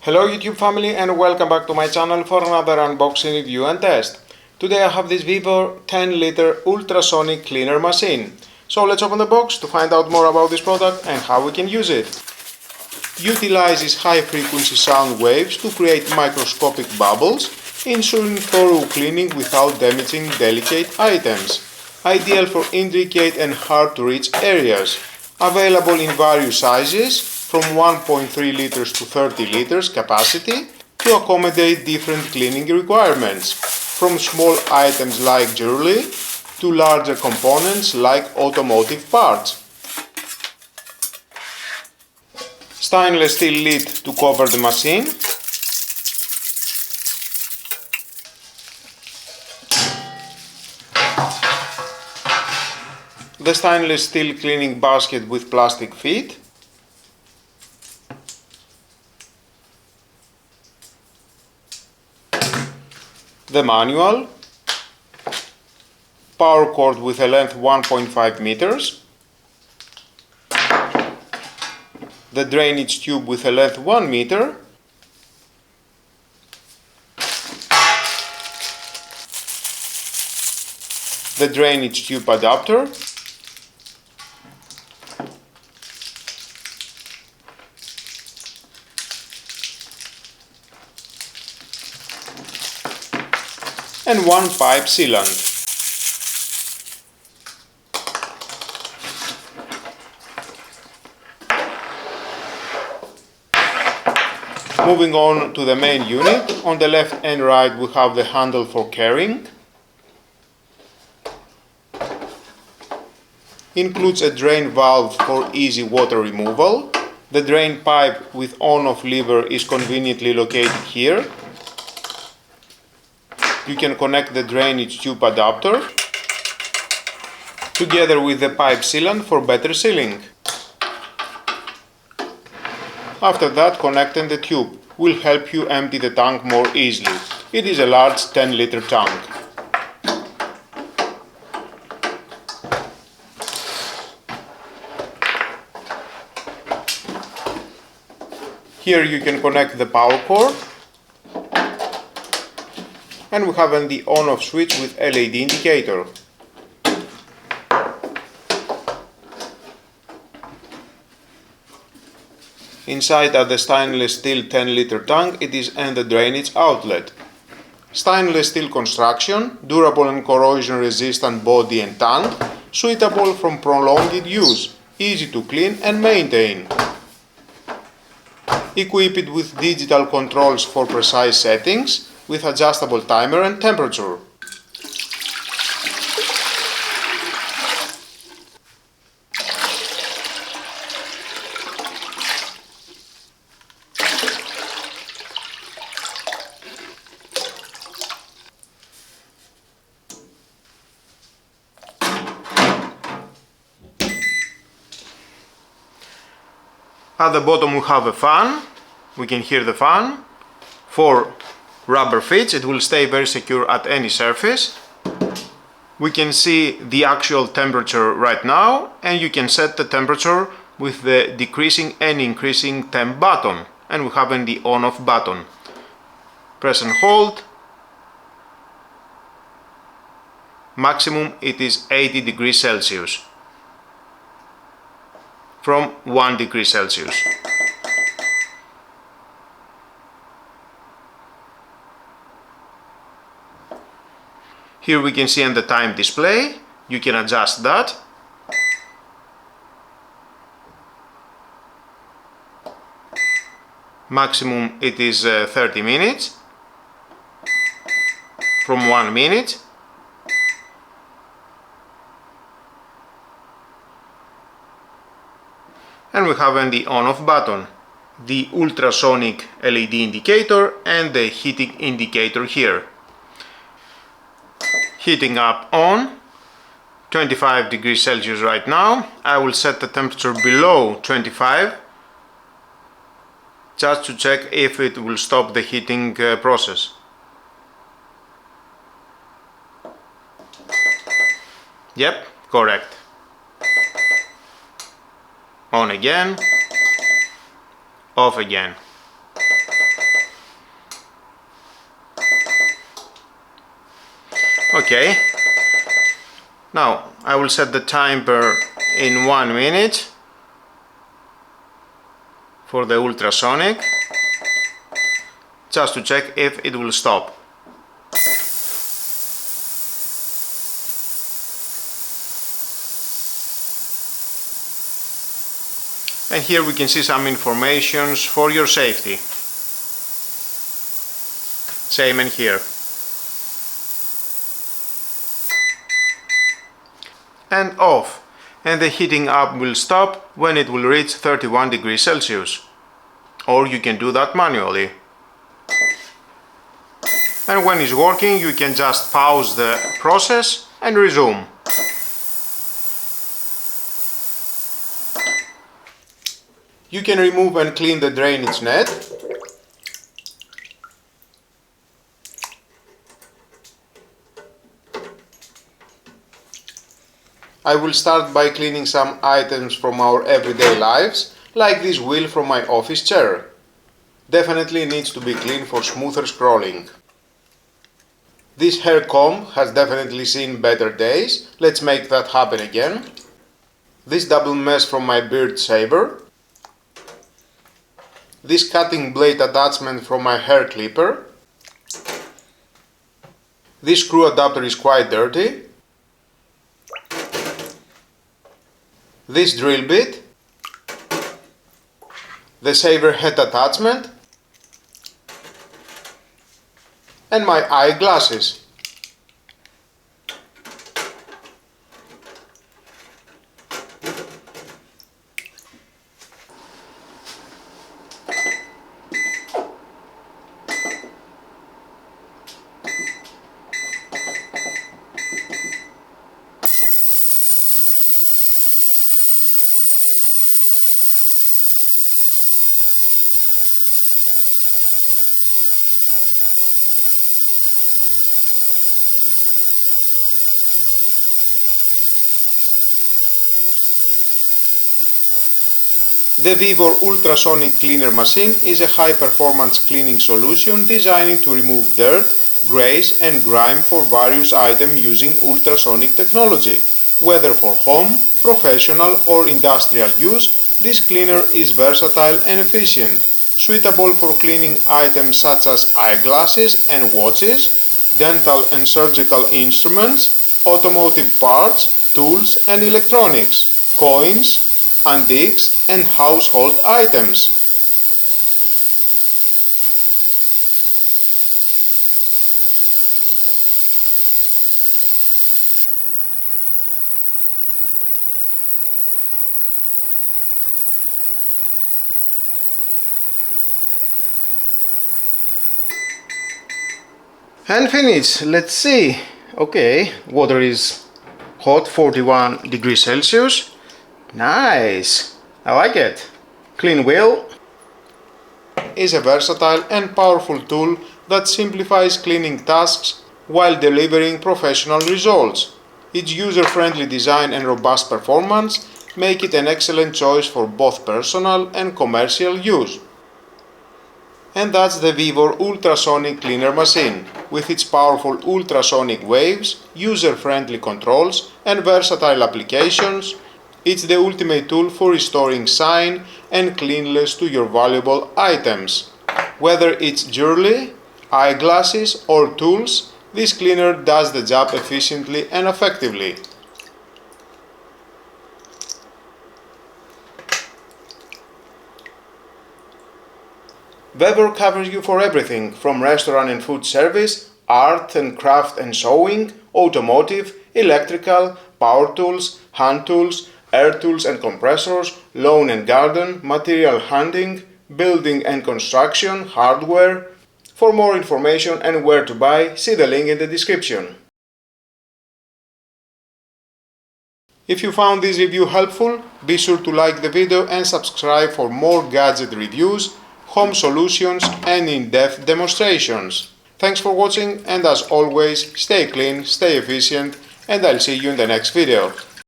Hello YouTube family and welcome back to my channel for another unboxing, review and test. Today I have this VEVOR 10-liter ultrasonic cleaner machine. So let's open the box to find out more about this product and how we can use it. It utilizes high frequency sound waves to create microscopic bubbles, ensuring thorough cleaning without damaging delicate items. Ideal for intricate and hard to reach areas. Available in various sizes, from 1.3 liters to 30 liters capacity, to accommodate different cleaning requirements, from small items like jewelry to larger components like automotive parts. Stainless steel lid to cover the machine. The stainless steel cleaning basket with plastic feet. The manual. Power cord with a length 1.5 meters. The drainage tube with a length 1 meter. The drainage tube adapter. And one pipe sealant. Moving on to the main unit, on the left and right we have the handle for carrying. Includes a drain valve for easy water removal. The drain pipe with on-off lever is conveniently located here. You can connect the drainage tube adapter together with the pipe sealant for better sealing. After that, connecting the tube will help you empty the tank more easily. It is a large 10-liter tank. Here you can connect the power cord. And we have the on-off switch with LED indicator. Inside are the stainless steel 10-liter tank, it is and the drainage outlet. Stainless steel construction, durable and corrosion resistant body and tank, suitable for prolonged use, easy to clean and maintain. Equipped with digital controls for precise settings, with adjustable timer and temperature. At the bottom we have a fan, we can hear the fan. For rubber fits, it will stay very secure at any surface. We can see the actual temperature right now, and you can set the temperature with the decreasing and increasing temp button, and we have the on-off button. Press and hold. Maximum it is 80 degrees Celsius from 1 degree Celsius. Here we can see on the time display, you can adjust that. Maximum it is 30 minutes, from 1 minute. And we have the on-off button, the ultrasonic LED indicator and the heating indicator here. Heating up on 25 degrees Celsius right now. I will set the temperature below 25 just to check if it will stop the heating process. Yep, correct. On again, off again. Okay. Now I will set the timer in 1 minute for the ultrasonic, just to check if it will stop. And here we can see some informations for your safety. Same in here. And off. And the heating up will stop when it will reach 31 degrees Celsius. Or you can do that manually. And when it's working, you can just pause the process and resume. You can remove and clean the drainage net. I will start by cleaning some items from our everyday lives, like this wheel from my office chair. Definitely needs to be cleaned for smoother scrolling. This hair comb has definitely seen better days. Let's make that happen again. This double mesh from my beard shaver. This cutting blade attachment from my hair clipper. This screw adapter is quite dirty. This drill bit. The shaver head attachment. And my eyeglasses. The VEVOR Ultrasonic Cleaner Machine is a high-performance cleaning solution designed to remove dirt, grease and grime for various items using ultrasonic technology. Whether for home, professional or industrial use, this cleaner is versatile and efficient, suitable for cleaning items such as eyeglasses and watches, dental and surgical instruments, automotive parts, tools and electronics, coins, antiques and household items. And finish. Let's see. Okay, water is hot, 41 degrees Celsius. Nice, I like it. Clean wheel is a versatile and powerful tool that simplifies cleaning tasks while delivering professional results. Its user-friendly design and robust performance make it an excellent choice for both personal and commercial use. And that's the VEVOR Ultrasonic Cleaner Machine. With its powerful ultrasonic waves, user-friendly controls and versatile applications, it's the ultimate tool for restoring shine and cleanliness to your valuable items. Whether it's jewelry, eyeglasses or tools, this cleaner does the job efficiently and effectively. VEVOR covers you for everything from restaurant and food service, art and craft and sewing, automotive, electrical, power tools, hand tools, air tools and compressors, lawn and garden, material handling, building and construction, hardware. For more information and where to buy, see the link in the description. If you found this review helpful, be sure to like the video and subscribe for more gadget reviews, home solutions and in-depth demonstrations. Thanks for watching and as always, stay clean, stay efficient and I'll see you in the next video.